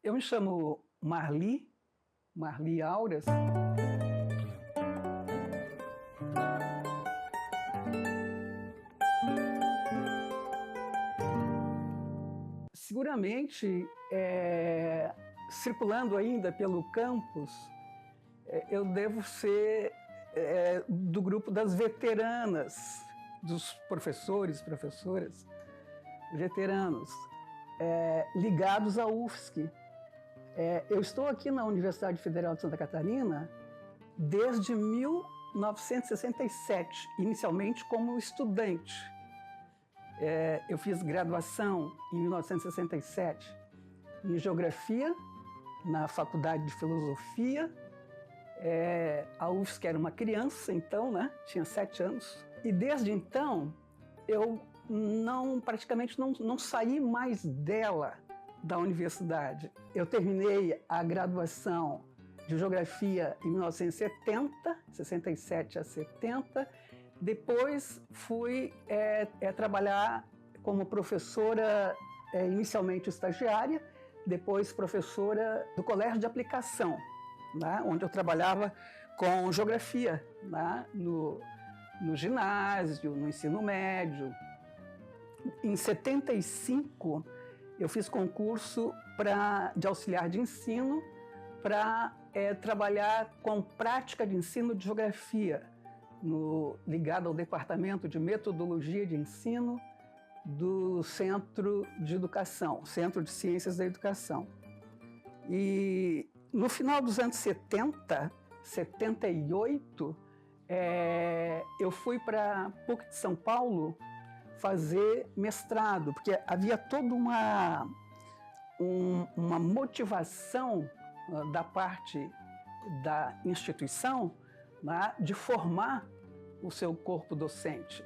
Eu me chamo Marli Auras. Seguramente, circulando ainda pelo campus, eu devo ser do grupo das veteranas, dos professores, professoras, veteranos, ligados à UFSC. Eu estou aqui na Universidade Federal de Santa Catarina desde 1967, inicialmente como estudante. Eu fiz graduação em 1967 em Geografia, na Faculdade de Filosofia. A UFSC era uma criança, então, né? Tinha 7 anos. E desde então, eu praticamente não saí mais dela, da universidade. Eu terminei a graduação de Geografia em 1970, 67 a 70. Depois fui trabalhar como professora, inicialmente estagiária, depois professora do Colégio de Aplicação, né, onde eu trabalhava com Geografia, né, no ginásio, no ensino médio. Em 75, eu fiz concurso de auxiliar de ensino para trabalhar com prática de ensino de Geografia, ligado ao Departamento de Metodologia de Ensino do Centro de Educação, Centro de Ciências da Educação. E no final dos anos 70, 78, eu fui para a PUC de São Paulo fazer mestrado, porque havia toda uma motivação da parte da instituição, né, de formar o seu corpo docente.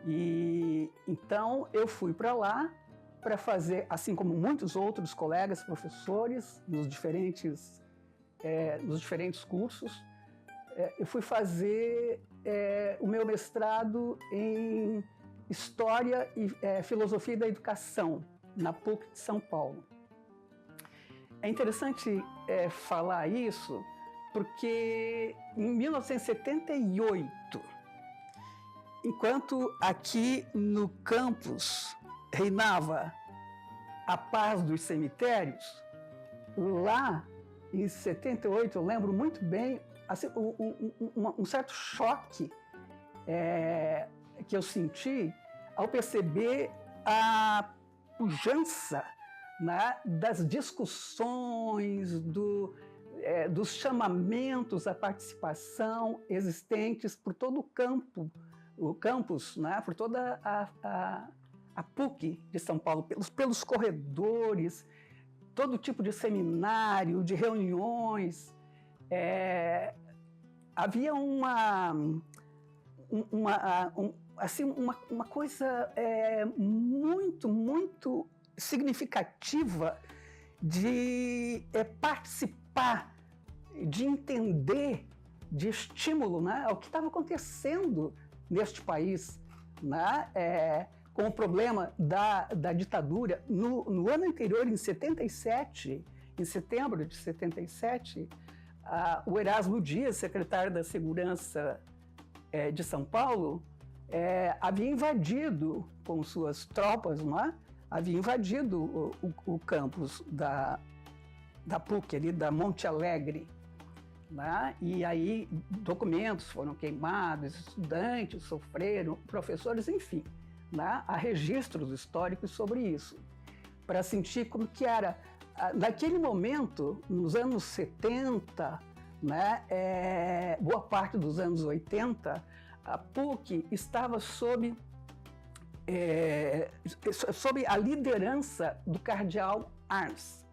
E então eu fui para lá para fazer, assim como muitos outros colegas professores nos diferentes cursos, eu fui fazer o meu mestrado em História e Filosofia da Educação, na PUC de São Paulo. É interessante falar isso, porque em 1978, enquanto aqui no campus reinava a paz dos cemitérios, lá em 78, eu lembro muito bem, assim, um certo choque que eu senti ao perceber a pujança, né, das discussões, dos chamamentos à participação existentes por todo o campus, né, por toda a PUC de São Paulo, pelos corredores, todo tipo de reuniões. Havia uma coisa muito, muito significativa de participar, de entender, de estímulo, né, ao que estava acontecendo neste país, né, com o problema da ditadura. No ano anterior, em 77, em setembro de 77, o Erasmo Dias, secretário da Segurança de São Paulo, havia invadido com suas tropas, né, havia invadido o campus da PUC, ali da Monte Alegre, né? E aí documentos foram queimados, estudantes sofreram, professores, enfim, né? Há registros históricos sobre isso, para sentir como que era. Naquele momento, nos anos 70, né, boa parte dos anos 80, a PUC estava sob a liderança do cardeal Arns,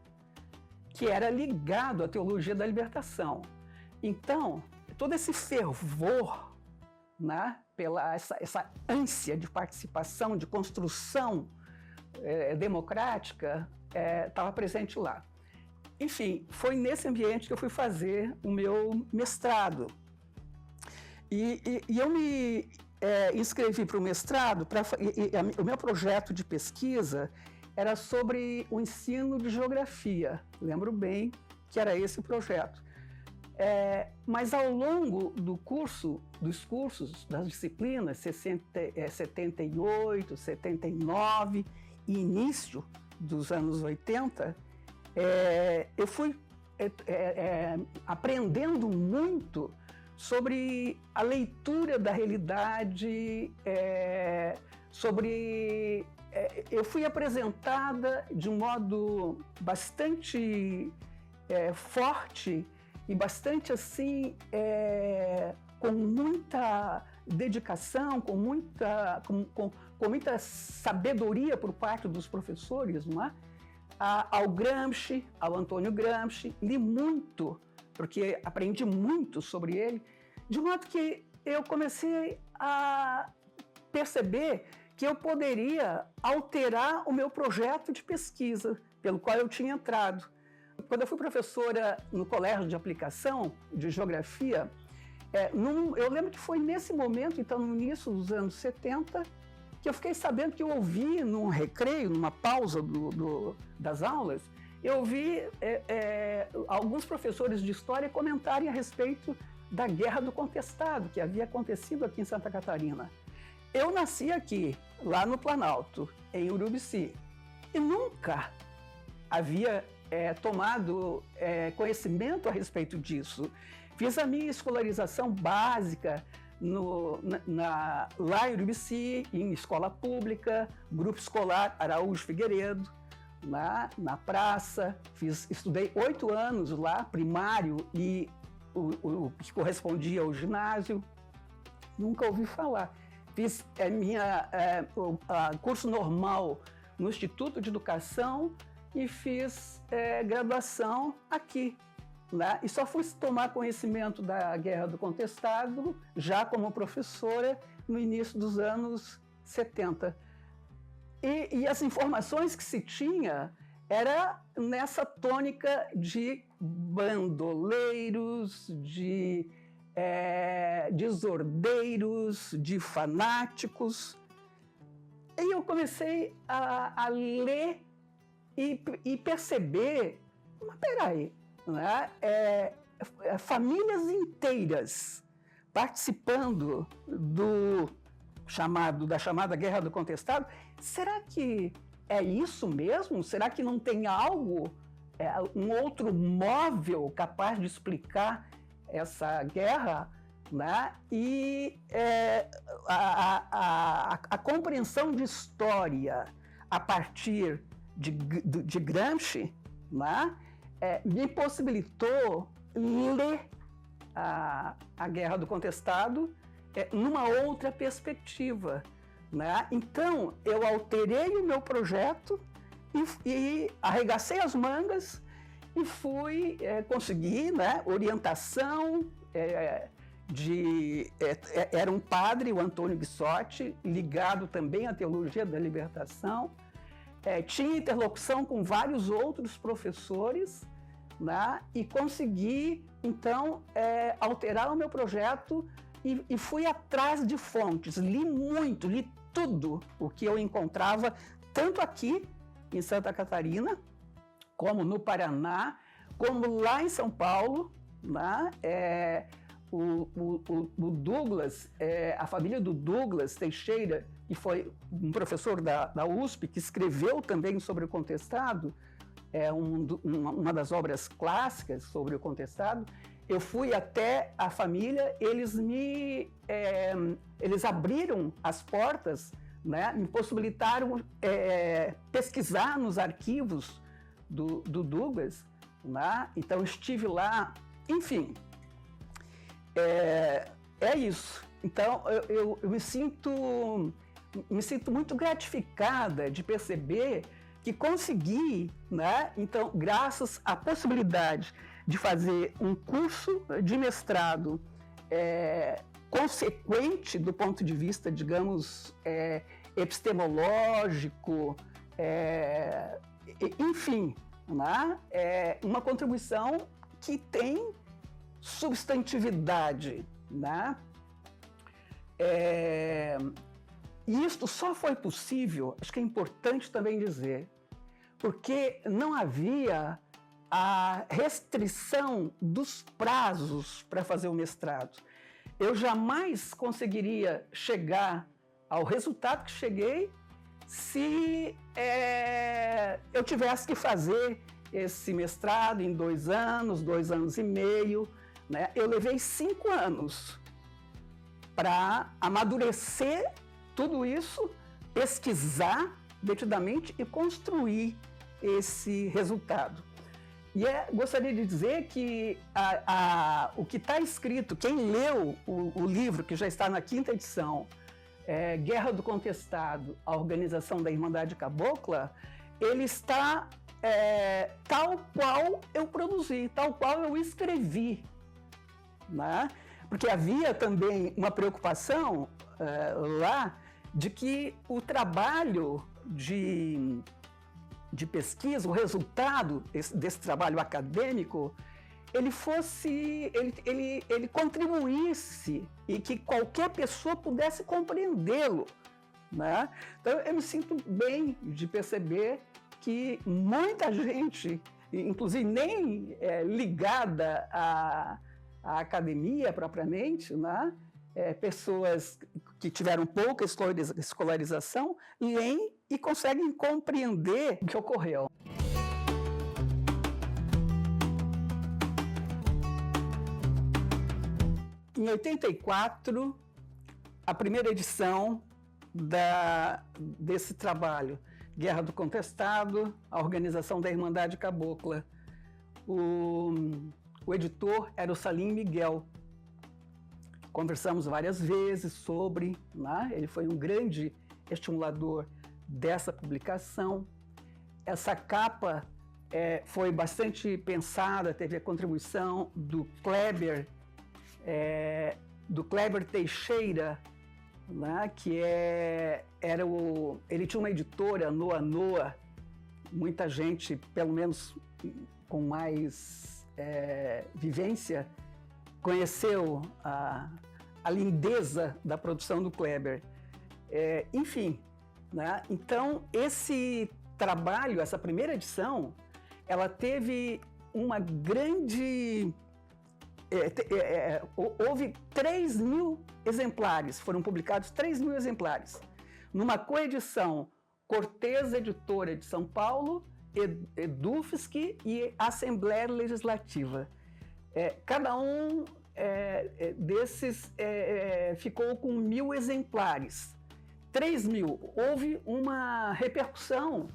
que era ligado à teologia da libertação. Então, todo esse fervor, né, pela essa ânsia de participação, de construção democrática, estava presente lá. Enfim, foi nesse ambiente que eu fui fazer o meu mestrado. E eu me inscrevi para o mestrado, o meu projeto de pesquisa era sobre o ensino de geografia. Lembro bem que era esse o projeto. Mas ao longo dos cursos, das disciplinas, 78, 79 e início dos anos 80, eu fui aprendendo muito sobre a leitura da realidade, eu fui apresentada de um modo bastante forte e bastante assim, com muita dedicação, com muita sabedoria por parte dos professores, não é? Ao Gramsci, ao Antônio Gramsci, li muito, porque aprendi muito sobre ele, de modo que eu comecei a perceber que eu poderia alterar o meu projeto de pesquisa, pelo qual eu tinha entrado. Quando eu fui professora no colégio de aplicação de geografia, eu lembro que foi nesse momento, então no início dos anos 70, que eu fiquei sabendo que eu ouvi num recreio, numa pausa das aulas, eu ouvi alguns professores de história comentarem a respeito da Guerra do Contestado, que havia acontecido aqui em Santa Catarina. Eu nasci aqui, lá no Planalto, em Urubici, e nunca havia tomado conhecimento a respeito disso. Fiz a minha escolarização básica lá em Urubici, em escola pública, grupo escolar Araújo Figueiredo, lá na praça. Estudei 8 anos lá, primário e o que correspondia ao ginásio. Nunca ouvi falar. Fiz curso normal no Instituto de Educação e fiz graduação aqui, né? E só fui tomar conhecimento da Guerra do Contestado já como professora no início dos anos 70. E as informações que se tinha era nessa tônica de bandoleiros, de desordeiros, de fanáticos. E eu comecei a ler e perceber, mas peraí, né? Famílias inteiras participando da chamada Guerra do Contestado. Será que é isso mesmo? Será que não tem algo, um outro móvel capaz de explicar essa guerra, né? E a compreensão de história a partir de Gramsci, né? Me possibilitou ler a Guerra do Contestado numa outra perspectiva, né? Então, eu alterei o meu projeto e arregacei as mangas e consegui, né, orientação era um padre, o Antônio Guissotti, ligado também à teologia da libertação, tinha interlocução com vários outros professores, né, e consegui, então, alterar o meu projeto e fui atrás de fontes, li muito, li tudo o que eu encontrava, tanto aqui em Santa Catarina, como no Paraná, como lá em São Paulo, né? O Douglas, a família do Douglas Teixeira, que foi um professor da USP, que escreveu também sobre o Contestado, uma das obras clássicas sobre o Contestado. Eu fui até a família, eles abriram as portas, né? Me possibilitaram pesquisar nos arquivos do Douglas, né? Então estive lá, enfim, é isso. Então eu me sinto muito gratificada de perceber que consegui, né? Então, graças à possibilidade de fazer um curso de mestrado consequente do ponto de vista, digamos, epistemológico, enfim, né? Uma contribuição que tem substantividade, né? E isto só foi possível, acho que é importante também dizer, porque não havia a restrição dos prazos para fazer o mestrado. Eu jamais conseguiria chegar ao resultado que cheguei se eu tivesse que fazer esse mestrado em 2 anos e meio, né? Eu levei 5 anos para amadurecer tudo isso, pesquisar detidamente e construir esse resultado. E gostaria de dizer que o que está escrito, quem leu o livro, que já está na 5ª edição, Guerra do Contestado, a Organização da Irmandade Cabocla, ele está tal qual eu produzi, tal qual eu escrevi, né? Porque havia também uma preocupação lá de que o trabalho de pesquisa, o resultado desse trabalho acadêmico, ele contribuísse e que qualquer pessoa pudesse compreendê-lo, né? Então eu me sinto bem de perceber que muita gente, inclusive nem ligada à academia propriamente, né? Pessoas que tiveram pouca escolarização, leem e conseguem compreender o que ocorreu. Em 84, a primeira edição desse trabalho, Guerra do Contestado, a Organização da Irmandade Cabocla. O editor era o Salim Miguel. Conversamos várias vezes sobre, né? Ele foi um grande estimulador dessa publicação. Essa capa foi bastante pensada, teve a contribuição do Kleber Teixeira, né? Que ele tinha uma editora, Noa Noa. Muita gente, pelo menos com mais vivência, conheceu a lindeza da produção do Kleber. Enfim, né? Então, esse trabalho, essa primeira edição, ela teve uma grande... houve 3.000 exemplares, foram publicados 3.000 exemplares. Numa coedição, Cortez Editora de São Paulo, Edufsky e Assembleia Legislativa. Cada um desses ficou com 1.000 exemplares. 3.000. Houve uma repercussão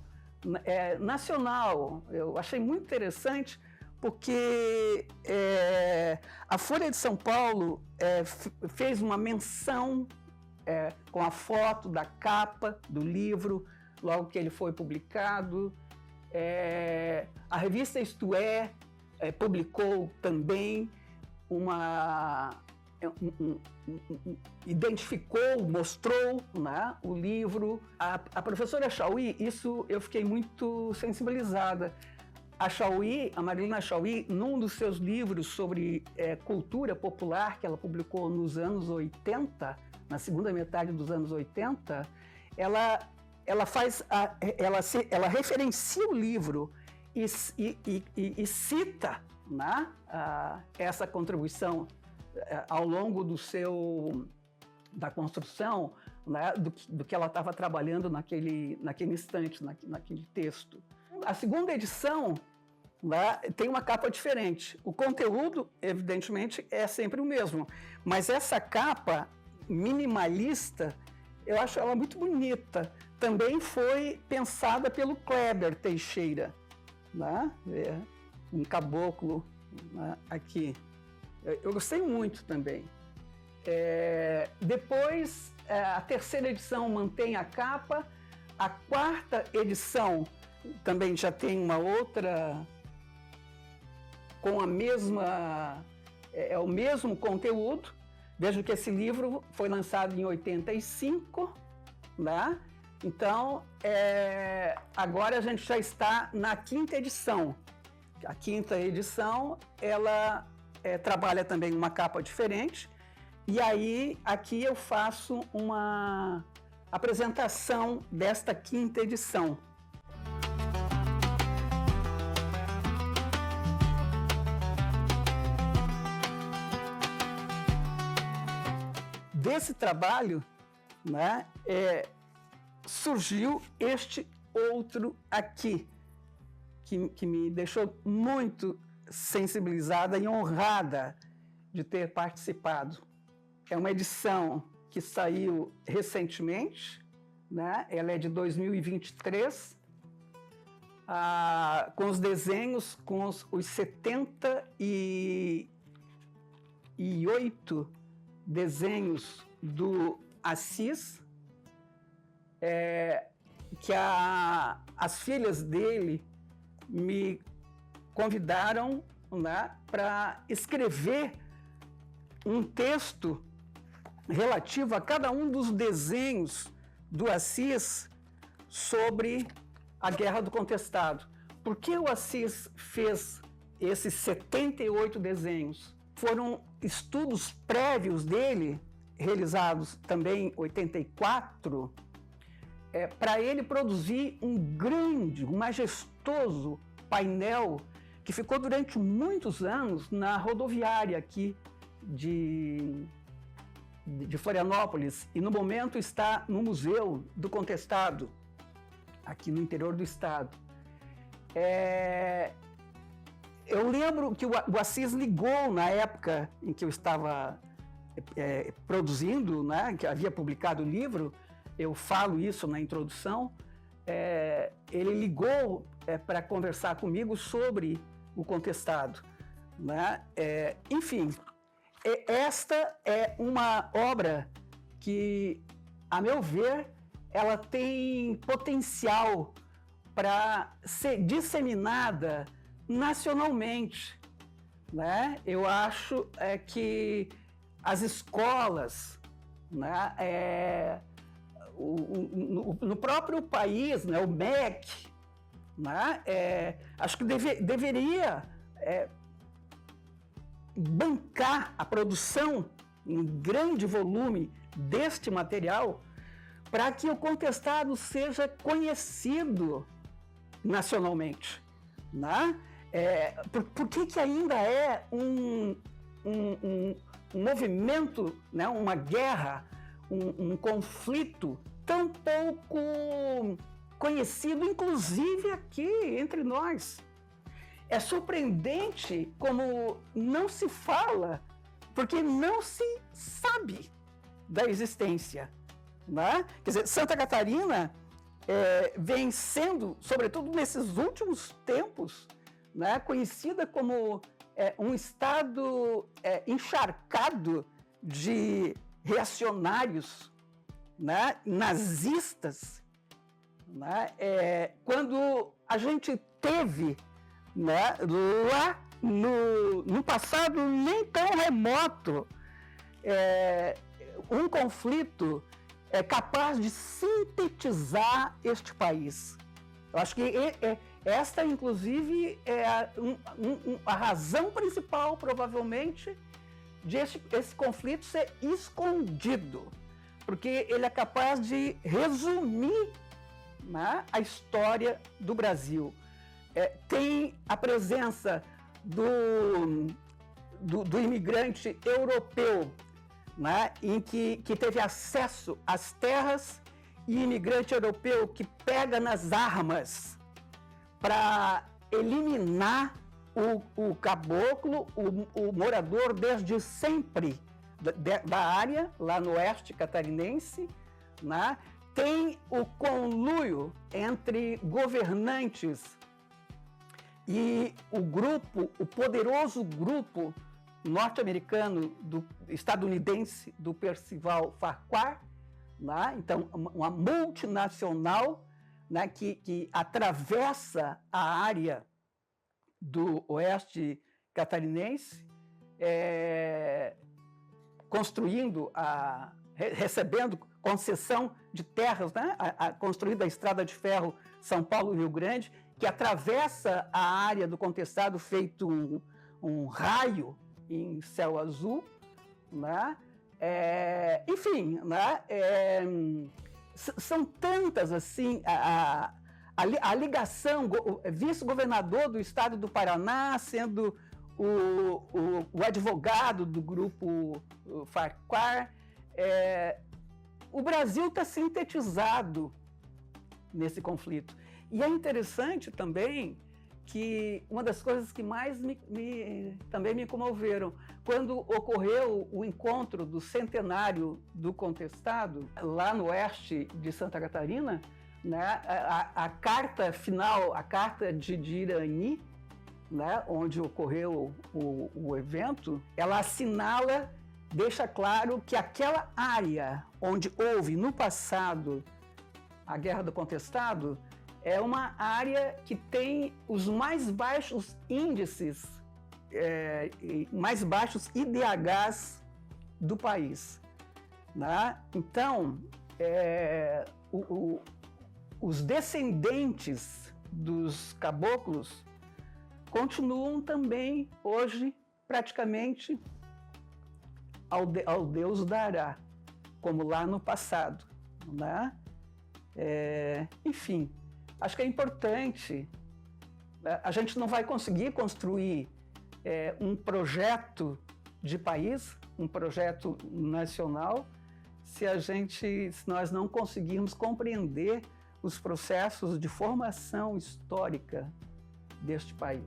nacional. Eu achei muito interessante, porque a Folha de São Paulo fez uma menção com a foto da capa do livro, logo que ele foi publicado. A revista Isto publicou também identificou, mostrou, né, o livro. A professora Chauí, isso eu fiquei muito sensibilizada. A Marilena Chauí, num dos seus livros sobre cultura popular, que ela publicou nos anos 80, na segunda metade dos anos 80, ela referencia o livro e cita, né, essa contribuição ao longo da construção, né, do que ela estava trabalhando naquele instante, naquele texto. A segunda edição, né, tem uma capa diferente. O conteúdo, evidentemente, é sempre o mesmo, mas essa capa minimalista, eu acho ela muito bonita. Também foi pensada pelo Kleber Teixeira, né? Um caboclo, né, aqui. Eu gostei muito também. Depois, a terceira edição mantém a capa. A quarta edição também já tem uma outra, com a mesma, o mesmo conteúdo. Vejo que esse livro foi lançado em 85, né? Então, agora a gente já está na quinta edição. A quinta edição, ela trabalha também uma capa diferente. E aí, aqui eu faço uma apresentação desta quinta edição. desse trabalho, né, surgiu este outro aqui, que me deixou muito sensibilizada e honrada de ter participado. É uma edição que saiu recentemente, né? Ela é de 2023, com os desenhos, com os 78 desenhos do Assis, que as filhas dele me convidaram, né, para escrever um texto relativo a cada um dos desenhos do Assis sobre a Guerra do Contestado. Por que o Assis fez esses 78 desenhos? Foram estudos prévios dele, realizados também em 84, para ele produzir um grande, um majestoso painel que ficou durante muitos anos na rodoviária aqui de Florianópolis, e no momento está no Museu do Contestado, aqui no interior do estado. Eu lembro que o Assis ligou na época em que eu estava produzindo, né, que havia publicado o livro, eu falo isso na introdução, ele ligou para conversar comigo sobre o Contestado, né? Enfim, esta é uma obra que, a meu ver, ela tem potencial para ser disseminada nacionalmente, né? Eu acho que as escolas, né, no próprio país, né, o MEC, né, acho que deveria bancar a produção em grande volume deste material para que o Contestado seja conhecido nacionalmente, né? Por que ainda é um movimento, né, uma guerra, um conflito tão pouco conhecido, inclusive aqui entre nós? É surpreendente como não se fala, porque não se sabe da existência, né? Quer dizer, Santa Catarina vem sendo, sobretudo nesses últimos tempos, né, conhecida como um estado encharcado de reacionários, né, nazistas, né? Quando a gente teve, né, lá no passado nem tão remoto, um conflito capaz de sintetizar este país. Eu acho que esta, inclusive, é a razão principal, provavelmente, de esse conflito ser escondido, porque ele é capaz de resumir, né, a história do Brasil. Tem a presença do imigrante europeu, né, em que teve acesso às terras, e imigrante europeu que pega nas armas para eliminar o caboclo, o morador desde sempre da área, lá no oeste catarinense, né? Tem o conluio entre governantes e o poderoso grupo norte-americano, estadunidense, do Percival Farquhar, né? Então, uma multinacional, né, que atravessa a área do oeste catarinense, recebendo concessão de terras, né, construída a estrada de ferro São Paulo-Rio Grande, que atravessa a área do Contestado feito um raio em céu azul, né? Enfim, né? São tantas assim, a ligação, vice-governador do estado do Paraná sendo o advogado do grupo Farquhar, O Brasil está sintetizado nesse conflito. E é interessante também que uma das coisas que mais também me comoveram, quando ocorreu o encontro do centenário do contestado, lá no oeste de Santa Catarina, né, a carta final, a carta de Irani, né, onde ocorreu o evento, ela assinala, deixa claro que aquela área onde houve no passado a Guerra do Contestado é uma área que tem os mais baixos índices, mais baixos IDHs do país, né? Então, os descendentes dos caboclos continuam também hoje praticamente ao Deus dará, como lá no passado, né? Enfim, acho que é importante. A gente não vai conseguir construir um projeto de país, um projeto nacional, se nós não conseguirmos compreender os processos de formação histórica deste país.